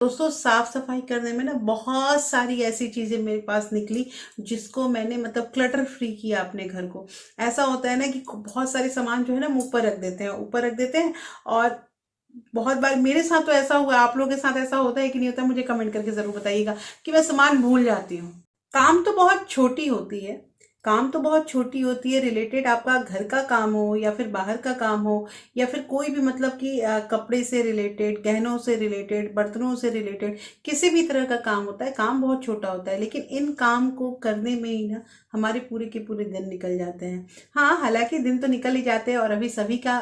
दोस्तों साफ सफाई करने में ना बहुत सारी ऐसी चीजें मेरे पास निकली जिसको मैंने मतलब क्लटर फ्री किया अपने घर को। ऐसा होता है ना कि बहुत सारे सामान जो है ना हम ऊपर रख देते हैं। और बहुत बार मेरे साथ तो ऐसा हुआ है, आप लोगों के साथ ऐसा होता है कि नहीं होता, मुझे कमेंट करके जरूर बताइएगा कि मैं सामान भूल जाती हूँ। काम तो बहुत छोटी होती है। काम तो बहुत छोटी होती है, रिलेटेड आपका घर का काम हो या फिर बाहर का काम हो या फिर कोई भी मतलब कि कपड़े से रिलेटेड, गहनों से रिलेटेड, बर्तनों से रिलेटेड किसी भी तरह का काम होता है। काम बहुत छोटा होता है लेकिन इन काम को करने में ही ना हमारे पूरे के पूरे दिन निकल जाते हैं। हाँ, हालांकि दिन तो निकल ही जाते हैं और अभी सभी का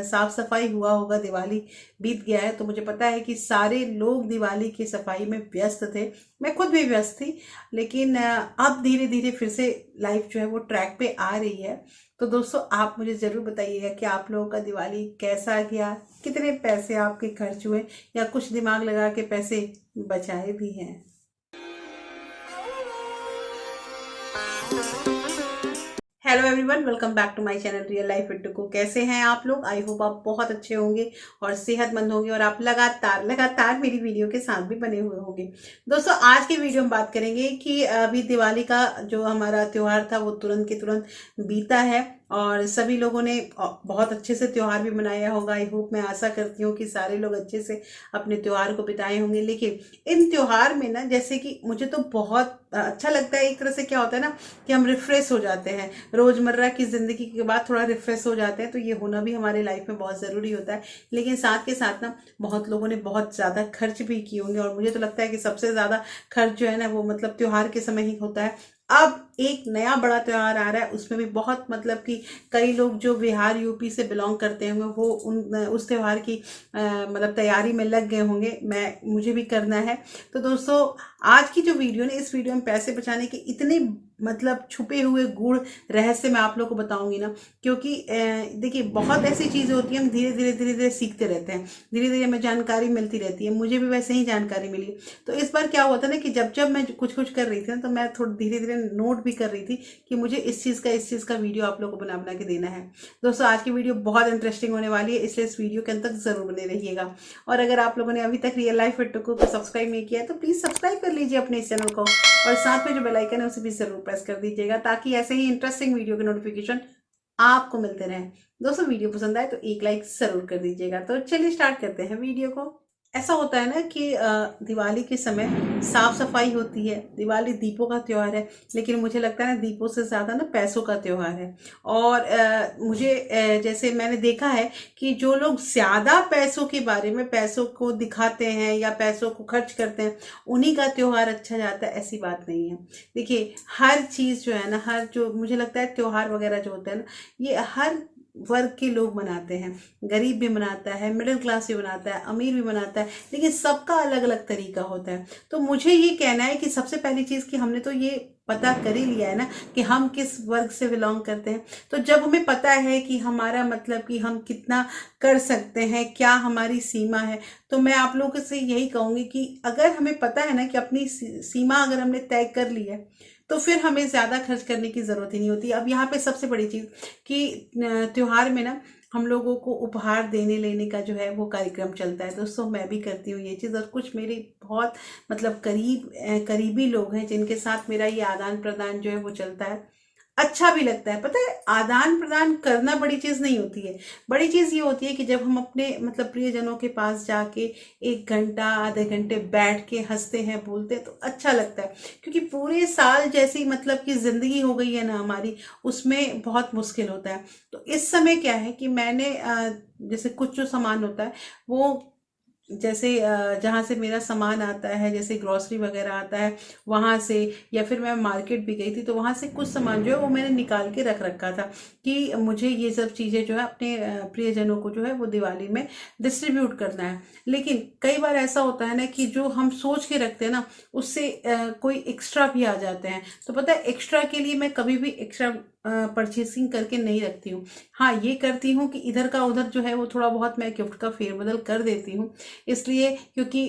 साफ सफाई हुआ होगा, दिवाली बीत गया है तो मुझे पता है कि सारे लोग दिवाली की सफाई में व्यस्त थे। मैं खुद भी व्यस्त थी। लेकिन अब धीरे धीरे फिर से लाइफ जो है वो ट्रैक पे आ रही है। तो दोस्तों आप मुझे ज़रूर बताइएगा कि आप लोगों का दिवाली कैसा गया, कितने पैसे आपके खर्च हुए या कुछ दिमाग लगा के पैसे बचाए भी हैं। Hello everyone, welcome back to my channel real life with Tuku. कैसे हैं आप लोग? आई होप आप बहुत अच्छे होंगे और सेहतमंद होंगे और आप लगातार लगातार मेरी वीडियो के साथ भी बने हुए होंगे। दोस्तों आज की वीडियो में बात करेंगे कि अभी दिवाली का जो हमारा त्योहार था वो तुरंत के तुरंत बीता है और सभी लोगों ने बहुत अच्छे से त्योहार भी मनाया होगा। आई होप, मैं आशा करती हूँ कि सारे लोग अच्छे से अपने त्योहार को बिताए होंगे। लेकिन इन त्योहार में ना, जैसे कि मुझे तो बहुत अच्छा लगता है। एक तरह से क्या होता है ना कि हम रिफ्रेश हो जाते हैं, रोजमर्रा की जिंदगी के बाद थोड़ा रिफ्रेश हो जाते हैं, तो ये होना भी हमारे लाइफ में बहुत जरूरी होता है। लेकिन साथ के साथ ना बहुत लोगों ने बहुत ज्यादा खर्च भी किए होंगे और मुझे तो लगता है कि सबसे ज्यादा खर्च जो है ना वो मतलब त्योहार के समय ही होता है। अब एक नया बड़ा त्योहार आ रहा है, उसमें भी बहुत मतलब कि कई लोग जो बिहार यूपी से बिलोंग करते होंगे वो उस त्योहार की मतलब तैयारी में लग गए होंगे। मुझे भी करना है। तो दोस्तों आज की जो वीडियो ने, इस वीडियो में पैसे बचाने के इतने मतलब छुपे हुए गूढ़ रहस्य मैं आप लोग को बताऊंगी ना, क्योंकि देखिए बहुत ऐसी चीजें होती हैं, हम धीरे धीरे धीरे धीरे सीखते रहते हैं, धीरे धीरे हमें जानकारी मिलती रहती है। मुझे भी वैसे ही जानकारी मिली। तो इस बार क्या हुआ था ना कि जब जब मैं कुछ कुछ कर रही थी ना तो मैं थोड़ा धीरे धीरे नोट भी कर रही थी कि मुझे इस चीज का वीडियो आप लोगों को बना बना के देना है। दोस्तों आज की वीडियो बहुत इंटरेस्टिंग होने वाली है, इसलिए इस वीडियो के अंत तक जरूर बने रहिएगा। और अगर आप लोगों ने अभी तक रियल लाइफ विद टुकू को सब्सक्राइब नहीं किया है तो प्लीज सब्सक्राइब कर लीजिए अपने इस चैनल को और साथ में जो बेल आइकन है उसे भी जरूर प्रेस कर दीजिएगा ताकि ऐसे ही इंटरेस्टिंग वीडियो के नोटिफिकेशन आपको मिलते रहें। दोस्तों वीडियो पसंद आए तो एक लाइक जरूर कर दीजिएगा। तो चलिए स्टार्ट करते हैं वीडियो को। ऐसा होता है ना कि दिवाली के समय साफ सफाई होती है। दिवाली दीपों का त्योहार है लेकिन मुझे लगता है ना दीपों से ज्यादा ना पैसों का त्योहार है। और जैसे मैंने देखा है कि जो लोग ज्यादा पैसों के बारे में, पैसों को दिखाते हैं या पैसों को खर्च करते हैं, उन्हीं का त्योहार अच्छा जाता है, ऐसी बात नहीं है। देखिए हर चीज जो है ना, हर जो मुझे लगता है त्योहार वगैरह जो होता है ना, ये हर वर्ग के लोग मनाते हैं। गरीब भी मनाता है, मिडिल क्लास भी मनाता है, अमीर भी मनाता है, लेकिन सबका अलग अलग तरीका होता है। तो मुझे ये कहना है कि सबसे पहली चीज कि हमने तो ये पता कर ही लिया है ना कि हम किस वर्ग से बिलोंग करते हैं। तो जब हमें पता है कि हमारा मतलब कि हम कितना कर सकते हैं, क्या हमारी सीमा है, तो मैं आप लोगों से यही कहूंगी कि अगर हमें पता है ना कि अपनी सीमा अगर हमने तय कर ली है तो फिर हमें ज्यादा खर्च करने की जरूरत ही नहीं होती। अब यहाँ पे सबसे बड़ी चीज कि त्योहार में ना हम लोगों को उपहार देने लेने का जो है वो कार्यक्रम चलता है। दोस्तों मैं भी करती हूँ ये चीज़ और कुछ मेरे बहुत मतलब करीबी लोग हैं जिनके साथ मेरा ये आदान प्रदान जो है वो चलता है। अच्छा भी लगता है। पता है, आदान प्रदान करना बड़ी चीज नहीं होती है। बड़ी चीज ये होती है कि जब हम अपने मतलब प्रियजनों के पास जाके 1 घंटा आधे घंटे बैठ के हंसते हैं, बोलते हैं, तो अच्छा लगता है। क्योंकि पूरे साल जैसी मतलब कि जिंदगी हो गई है ना हमारी, उसमें बहुत मुश्किल होता है। तो इस समय क्या है कि मैंने जैसे कुछ जो सामान होता है वो, जैसे जहाँ से मेरा सामान आता है, जैसे ग्रोसरी वगैरह आता है वहां से, या फिर मैं मार्केट भी गई थी तो वहां से कुछ सामान जो है वो मैंने निकाल के रख रखा था कि मुझे ये सब चीजें जो है अपने प्रियजनों को जो है वो दिवाली में डिस्ट्रीब्यूट करना है। लेकिन कई बार ऐसा होता है ना कि जो हम सोच के रखते हैं ना उससे कोई एक्स्ट्रा भी आ जाते हैं। तो पता है, एक्स्ट्रा के लिए मैं कभी भी एक्स्ट्रा परचेसिंग करके नहीं रखती हूँ। हाँ, ये करती हूँ कि इधर का उधर जो है वो थोड़ा बहुत मैं गिफ्ट का फेरबदल कर देती हूँ। इसलिए क्योंकि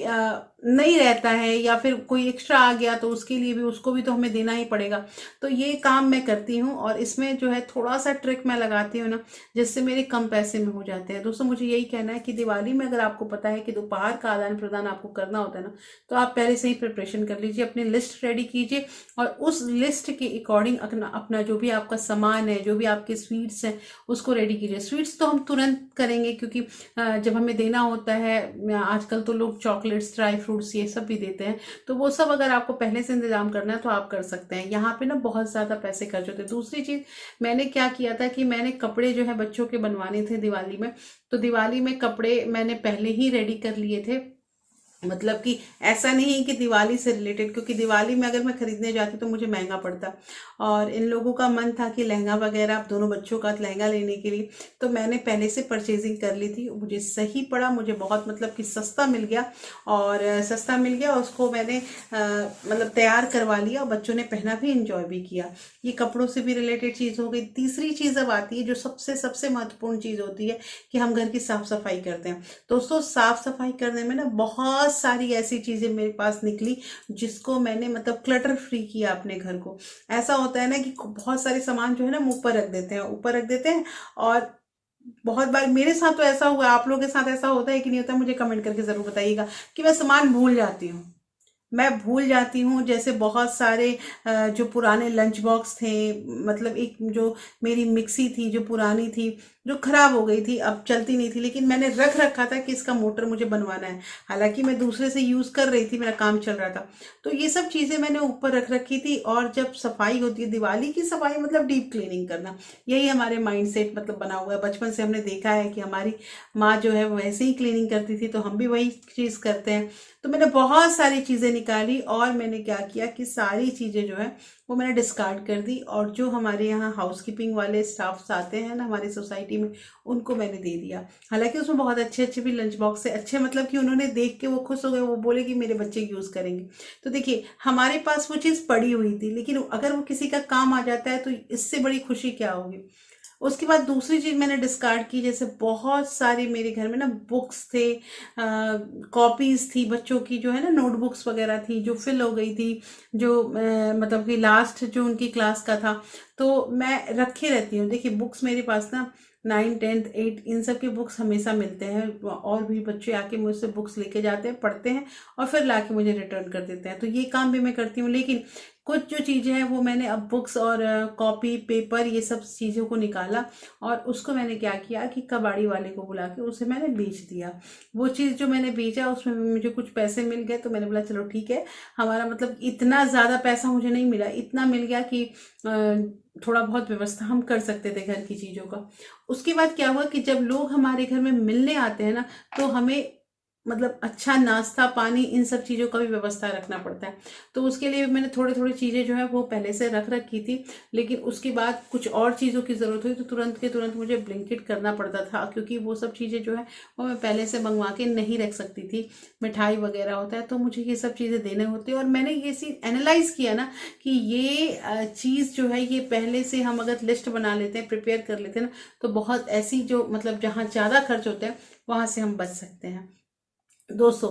नहीं रहता है या फिर कोई एक्स्ट्रा आ गया तो उसके लिए भी, उसको भी तो हमें देना ही पड़ेगा। तो ये काम मैं करती हूँ और इसमें जो है थोड़ा सा ट्रिक मैं लगाती हूँ ना, जिससे मेरे कम पैसे में हो जाते हैं। दोस्तों मुझे यही कहना है कि दिवाली में अगर आपको पता है कि दोपहर का आदान प्रदान आपको करना होता है ना, तो आप पहले से ही प्रिपरेशन कर लीजिए, अपनी लिस्ट रेडी कीजिए और उस लिस्ट के अकॉर्डिंग अपना अपना जो भी आपका सामान है, जो भी आपके स्वीट्स हैं, उसको रेडी कीजिए। स्वीट्स तो हम तुरंत करेंगे क्योंकि जब हमें देना होता है, आजकल तो लोग चॉकलेट्स, ड्राई फ्रूट्स ये सब भी देते हैं, तो वो सब अगर आपको पहले से इंतजाम करना है तो आप कर सकते हैं। यहाँ पे ना बहुत ज़्यादा पैसे खर्च होते हैं। दूसरी चीज़ मैंने क्या किया था कि मैंने कपड़े जो है बच्चों के बनवाने थे दिवाली में, तो दिवाली में कपड़े मैंने पहले ही रेडी कर लिए थे। मतलब कि ऐसा नहीं है कि दिवाली से रिलेटेड, क्योंकि दिवाली में अगर मैं खरीदने जाती तो मुझे महंगा पड़ता, और इन लोगों का मन था कि लहंगा वगैरह, आप दोनों बच्चों का लहंगा लेने के लिए, तो मैंने पहले से परचेजिंग कर ली थी। मुझे सही पड़ा, मुझे बहुत मतलब कि सस्ता मिल गया, और सस्ता मिल गया, उसको मैंने मतलब तैयार करवा लिया और बच्चों ने पहना भी, इंजॉय भी किया। ये कपड़ों से भी रिलेटेड चीज़ हो गई। तीसरी चीज़ अब आती है जो सबसे सबसे महत्वपूर्ण चीज़ होती है, कि हम घर की साफ सफाई करते हैं। दोस्तों साफ सफाई करने में ना बहुत सारी ऐसी चीजें मेरे पास निकली, जिसको मैंने मतलब क्लटर फ्री किया अपने घर को। ऐसा होता है ना कि बहुत सारे सामान जो है ना हम ऊपर रख देते हैं, ऊपर रख देते हैं, और बहुत बार मेरे साथ तो ऐसा हुआ है, आप लोगों के साथ ऐसा होता है कि नहीं होता, मुझे कमेंट करके जरूर बताइएगा कि मैं सामान भूल जाती हूँ। मैं भूल जाती हूँ, जैसे बहुत सारे जो पुराने लंच बॉक्स थे, मतलब एक जो मेरी मिक्सी थी जो पुरानी थी, जो खराब हो गई थी, अब चलती नहीं थी, लेकिन मैंने रख रखा था कि इसका मोटर मुझे बनवाना है। हालांकि मैं दूसरे से यूज़ कर रही थी, मेरा काम चल रहा था। तो ये सब चीज़ें मैंने ऊपर रख रखी थी। और जब सफाई होती है, दिवाली की सफाई मतलब डीप क्लीनिंग करना, यही हमारे माइंड सेट मतलब बना हुआ है। बचपन से हमने देखा है कि हमारी माँ जो है वो वैसे ही क्लीनिंग करती थी, तो हम भी वही चीज़ करते हैं। तो मैंने बहुत सारी चीज़ें निकाली और मैंने क्या किया कि सारी चीज़ें जो है वो मैंने डिस्कार्ड कर दी, और जो हमारे यहाँ हाउसकीपिंग वाले स्टाफ्स आते हैं ना हमारी सोसाइटी में, उनको मैंने दे दिया। हालांकि उसमें बहुत अच्छे अच्छे भी लंच बॉक्स है, अच्छे मतलब कि उन्होंने देख के वो खुश हो गए, वो बोले कि मेरे बच्चे यूज़ करेंगे। तो देखिए हमारे पास वो चीज़ पड़ी हुई थी, लेकिन अगर वो किसी का काम आ जाता है तो इससे बड़ी खुशी क्या होगी। उसके बाद दूसरी चीज मैंने डिस्कार्ड की, जैसे बहुत सारी मेरे घर में ना बुक्स थे, कॉपीज थी बच्चों की, जो है ना नोटबुक्स वगैरह थी जो फिल हो गई थी, जो मतलब कि लास्ट जो उनकी क्लास का था, तो मैं रखे रहती हूँ। देखिए बुक्स मेरे पास ना 9, 10, 8 इन सब के बुक्स हमेशा मिलते हैं, और भी बच्चे आके मुझसे बुक्स लेके जाते हैं, पढ़ते हैं और फिर लाके मुझे रिटर्न कर देते हैं। तो ये काम भी मैं करती हूँ। लेकिन कुछ जो चीज़ें हैं वो मैंने अब बुक्स और कॉपी पेपर ये सब चीज़ों को निकाला, और उसको मैंने क्या किया कि कबाड़ी वाले को बुला के उसे मैंने बेच दिया। वो चीज़ जो मैंने बेचा उसमें मुझे कुछ पैसे मिल गए, तो मैंने बोला चलो ठीक है, हमारा मतलब इतना ज़्यादा पैसा मुझे नहीं मिला, इतना मिल गया कि थोड़ा बहुत व्यवस्था हम कर सकते थे घर की चीज़ों का। उसके बाद क्या हुआ कि जब लोग हमारे घर में मिलने आते हैं ना, तो हमें मतलब अच्छा नाश्ता पानी इन सब चीज़ों का भी व्यवस्था रखना पड़ता है। तो उसके लिए मैंने थोड़ी थोड़ी चीज़ें जो है वो पहले से रख रखी थी, लेकिन उसके बाद कुछ और चीज़ों की ज़रूरत हुई तो तुरंत के तुरंत मुझे ब्लिंकिट करना पड़ता था, क्योंकि वो सब चीज़ें जो है वो मैं पहले से मंगवा के नहीं रख सकती थी। मिठाई वगैरह होता है तो मुझे ये सब चीज़ें देने होती है, और मैंने ये चीज़ एनालाइज किया ना कि ये चीज़ जो है ये पहले से हम अगर लिस्ट बना लेते हैं, प्रिपेयर कर लेते हैं ना, तो बहुत ऐसी जो मतलब जहाँ ज़्यादा खर्च होते हैं वहां से हम बच सकते हैं। दोस्तों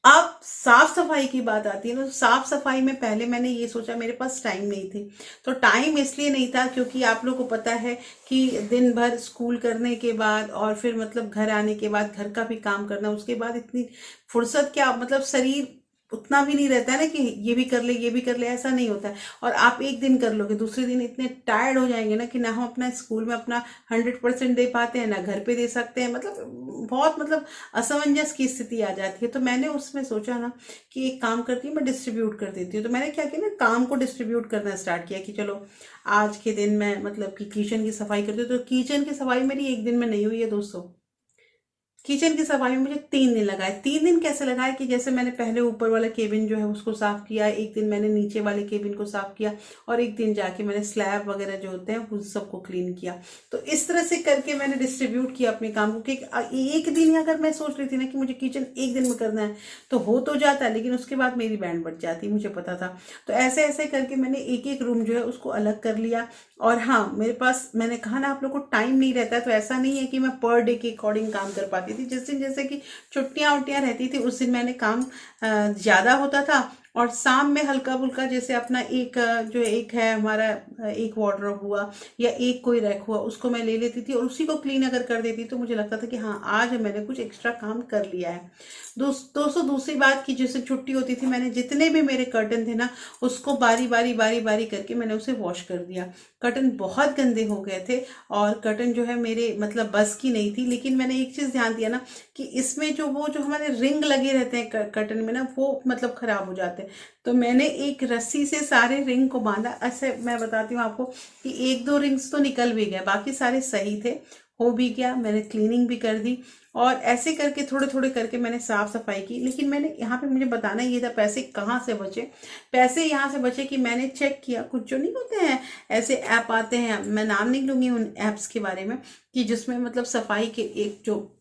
अब साफ सफाई की बात आती है ना, तो साफ सफाई में पहले मैंने ये सोचा, मेरे पास टाइम नहीं थी। तो टाइम इसलिए नहीं था क्योंकि आप लोग को पता है कि दिन भर स्कूल करने के बाद और फिर मतलब घर आने के बाद घर का भी काम करना, उसके बाद इतनी फुर्सत क्या, मतलब शरीर उतना भी नहीं रहता है ना कि ये भी कर ले ये भी कर ले, ऐसा नहीं होता है। और आप एक दिन कर लोगे, दूसरे दिन इतने टायर्ड हो जाएंगे ना कि ना हम अपना स्कूल में अपना 100% दे पाते हैं, ना घर पे दे सकते हैं, मतलब बहुत मतलब असमंजस की स्थिति आ जाती है। तो मैंने उसमें सोचा ना कि एक काम करती हूँ, मैं डिस्ट्रीब्यूट कर देती हूँ। तो मैंने क्या किया ना, काम को डिस्ट्रीब्यूट करना स्टार्ट किया कि चलो आज के दिन मैं मतलब कि किचन की सफाई करती हूँ। तो किचन की सफाई मेरी एक दिन में नहीं हुई है दोस्तों। किचन की सफाई में मुझे 3 दिन लगाए। 3 दिन कैसे लगाए कि जैसे मैंने पहले ऊपर वाला केबिन जो है उसको साफ किया, एक दिन मैंने नीचे वाले केबिन को साफ किया, और एक दिन जाके मैंने स्लैब वगैरह जो होते हैं उन सबको क्लीन किया। तो इस तरह से करके मैंने डिस्ट्रीब्यूट किया अपने काम को कि एक दिन ही अगर मैं सोच रही थी ना कि मुझे किचन एक दिन में करना है तो हो तो जाता, लेकिन उसके बाद मेरी बैंड बच जाती, मुझे पता था। तो ऐसे ऐसे करके मैंने एक एक रूम जो है उसको अलग कर लिया। और हाँ, मेरे पास मैंने कहा ना आप लोग को टाइम नहीं रहता है, तो ऐसा नहीं है कि मैं पर डे के अकॉर्डिंग काम कर पाती रहती थी। जिस दिन जैसे कि छुट्टियां उट्टियां रहती थी उस दिन मैंने काम ज़्यादा होता था, और शाम में हल्का फुल्का जैसे अपना एक जो एक है हमारा एक वार्डरोब हुआ या एक कोई रैक हुआ उसको मैं ले लेती थी और उसी को क्लीन अगर कर देती तो मुझे लगता था कि हाँ आज मैंने कुछ एक्स्ट्रा काम कर लिया है। दोस्तों दूसरी बात की जैसे छुट्टी होती थी मैंने जितने भी मेरे कर्टन थे ना उसको बारी बारी बारी बारी करके मैंने उसे वॉश कर दिया। कर्टन बहुत गंदे हो गए थे और कर्टन जो है मेरे मतलब बस की नहीं थी, लेकिन मैंने एक चीज़ ध्यान दिया ना कि इसमें जो हमारे रिंग लगे रहते हैं कर्टन में ना वो मतलब खराब हो जाते हैं। तो मैंने एक रस्सी से सारे रिंग को बांधा। ऐसे मैं बताती हूँ आपको कि एक दो रिंग्स तो निकल भी गए, बाकी सारे सही थे, हो भी गया। मैंने क्लीनिंग भी कर दी और ऐसे करके थोड़े थोड़े करके मैंने साफ सफाई की। लेकिन मैंने यहाँ पे मुझे बताना ये था पैसे कहाँ से बचे। पैसे यहाँ से बचे कि मैंने चेक किया कुछ जो नहीं होते हैं ऐसे ऐप आते हैं, मैं नाम नहीं लूंगी उन ऐप्स के बारे में, कि जिसमें मतलब सफाई के एक जो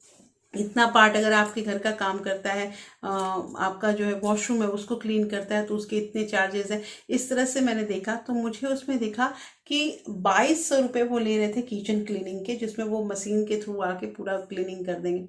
इतना पार्ट अगर आपके घर का काम करता है, आपका जो है वॉशरूम है उसको क्लीन करता है तो उसके इतने चार्जेस हैं। इस तरह से मैंने देखा तो मुझे उसमें देखा कि 2200 रुपये वो ले रहे थे किचन क्लीनिंग के, जिसमें वो मशीन के थ्रू आके पूरा क्लीनिंग कर देंगे।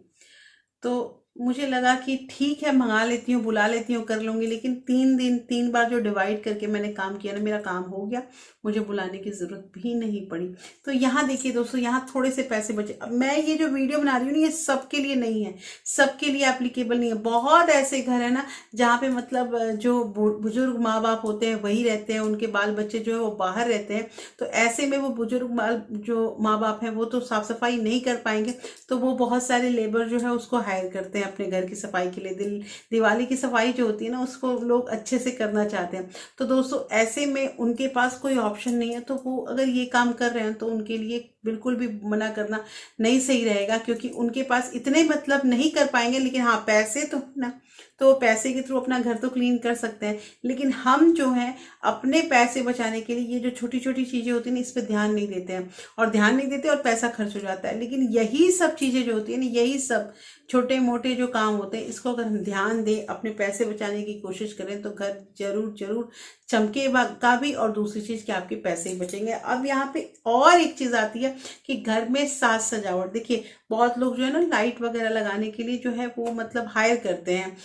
तो मुझे लगा कि ठीक है मंगा लेती हूँ, बुला लेती हूँ, कर लूँगी। लेकिन 3 दिन 3 बार जो डिवाइड करके मैंने काम किया ना मेरा काम हो गया, मुझे बुलाने की ज़रूरत भी नहीं पड़ी। तो यहाँ देखिए दोस्तों यहाँ थोड़े से पैसे बचे। अब मैं ये जो वीडियो बना रही हूँ ना ये सबके लिए नहीं है, सबके लिए एप्लीकेबल नहीं है। बहुत ऐसे घर है ना जहाँ पे मतलब जो बुजुर्ग माँ बाप होते हैं वही रहते हैं, उनके बाल बच्चे जो है वो बाहर रहते हैं। तो ऐसे में वो बुजुर्ग जो माँ बाप हैं वो तो साफ सफाई नहीं कर पाएंगे, तो वो बहुत सारे लेबर जो है उसको हायर करते हैं अपने घर की सफाई के लिए। दिवाली की सफाई जो होती है ना उसको लोग अच्छे से करना चाहते हैं। तो दोस्तों ऐसे में उनके पास कोई ऑप्शन नहीं है, तो वो अगर ये काम कर रहे हैं तो उनके लिए बिल्कुल भी मना करना नहीं सही रहेगा, क्योंकि उनके पास इतने मतलब नहीं कर पाएंगे। लेकिन हाँ पैसे तो ना, तो पैसे के थ्रू अपना घर तो क्लीन कर सकते हैं। लेकिन हम जो है अपने पैसे बचाने के लिए ये जो छोटी छोटी चीजें होती हैं ना इस पर ध्यान नहीं देते हैं, और ध्यान नहीं देते और पैसा खर्च हो जाता है। लेकिन यही सब चीजें जो होती है ना, यही सब छोटे मोटे जो काम होते हैं इसको अगर हम ध्यान दें, अपने पैसे बचाने की कोशिश करें तो घर जरूर जरूर चमकेगा भी, और दूसरी चीज कि आपके पैसे ही बचेंगे। अब यहाँ पे और एक चीज आती है कि घर में साज सजावट। देखिए बहुत लोग जो है ना लाइट वगैरह लगाने के लिए जो है वो मतलब हायर करते हैं,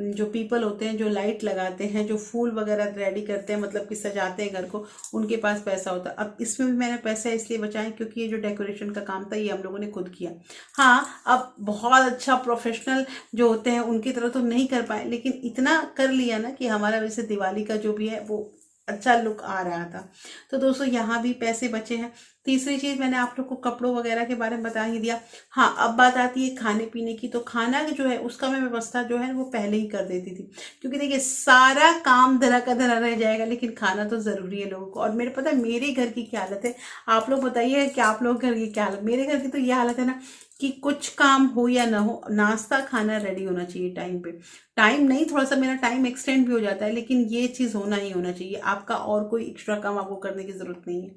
जो पीपल होते हैं जो लाइट लगाते हैं, जो फूल वगैरह रेडी करते हैं, मतलब कि सजाते हैं घर को, उनके पास पैसा होता है। अब इसमें भी मैंने पैसा इसलिए बचाया क्योंकि ये जो डेकोरेशन का काम था ये हम लोगों ने खुद किया। हाँ अब बहुत अच्छा प्रोफेशनल जो होते हैं उनकी तरह तो नहीं कर पाए, लेकिन इतना कर लिया ना कि हमारा वैसे दिवाली का जो भी है वो अच्छा लुक आ रहा था। तो दोस्तों यहाँ भी पैसे बचे हैं। तीसरी चीज मैंने आप लोग को कपड़ों वगैरह के बारे में बता ही दिया। हाँ अब बात आती है खाने पीने की। तो खाना जो है उसका मैं व्यवस्था जो है वो पहले ही कर देती थी, क्योंकि देखिए सारा काम धरा का धरा रह जाएगा लेकिन खाना तो जरूरी है लोगों को। और मेरे पता है मेरे घर की क्या हालत है, आप लोग बताइए कि आप लोग घर की क्या हालत। मेरे घर की तो ये हालत है ना कि कुछ काम हो या ना हो नाश्ता खाना रेडी होना चाहिए टाइम पे। टाइम नहीं, थोड़ा सा मेरा टाइम एक्सटेंड भी हो जाता है, लेकिन ये चीज होना ही होना चाहिए। आपका और कोई एक्स्ट्रा काम आपको करने की जरूरत नहीं है।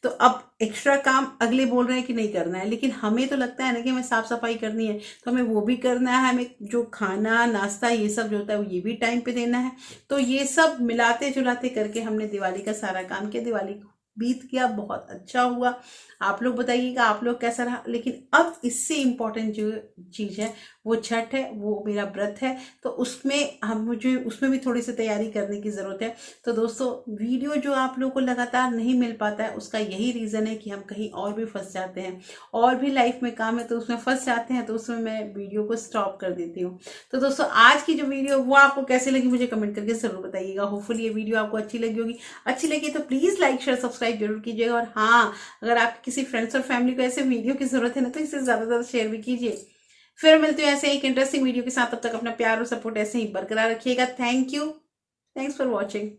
तो अब एक्स्ट्रा काम अगले बोल रहे हैं कि नहीं करना है, लेकिन हमें तो लगता है ना कि हमें साफ सफाई करनी है तो हमें वो भी करना है, हमें जो खाना नाश्ता ये सब जो होता है वो ये भी टाइम पे देना है। तो ये सब मिलाते जुलाते करके हमने दिवाली का सारा काम किया। दिवाली बीत गया, बहुत अच्छा हुआ। आप लोग बताइएगा आप लोग कैसा रहा। लेकिन अब इससे इम्पोर्टेंट जो चीज है वो छठ है, वो मेरा व्रत है। तो उसमें हम मुझे उसमें भी थोड़ी सी तैयारी करने की जरूरत है। तो दोस्तों वीडियो जो आप लोगों को लगातार नहीं मिल पाता है उसका यही रीजन है कि हम कहीं और भी फंस जाते हैं, और भी लाइफ में काम है तो उसमें फंस जाते हैं, तो उसमें मैं वीडियो को स्टॉप कर देती हूँ। तो दोस्तों आज की जो वीडियो वो आपको कैसे लगी मुझे कमेंट करके जरूर बताइएगा। होपफुली ये वीडियो आपको अच्छी लगी होगी। अच्छी लगी तो प्लीज लाइक शेयर सब्सक्राइब जरूर कीजिएगा। और हाँ अगर आपके किसी फ्रेंड्स और फैमिली को ऐसे वीडियो की जरूरत है ना तो इसे ज्यादा से ज्यादा शेयर भी कीजिए। फिर मिलते हैं ऐसे एक इंटरेस्टिंग वीडियो के साथ, तब तक अपना प्यार और सपोर्ट ऐसे ही बरकरार रखिएगा। Thank you, thanks for watching.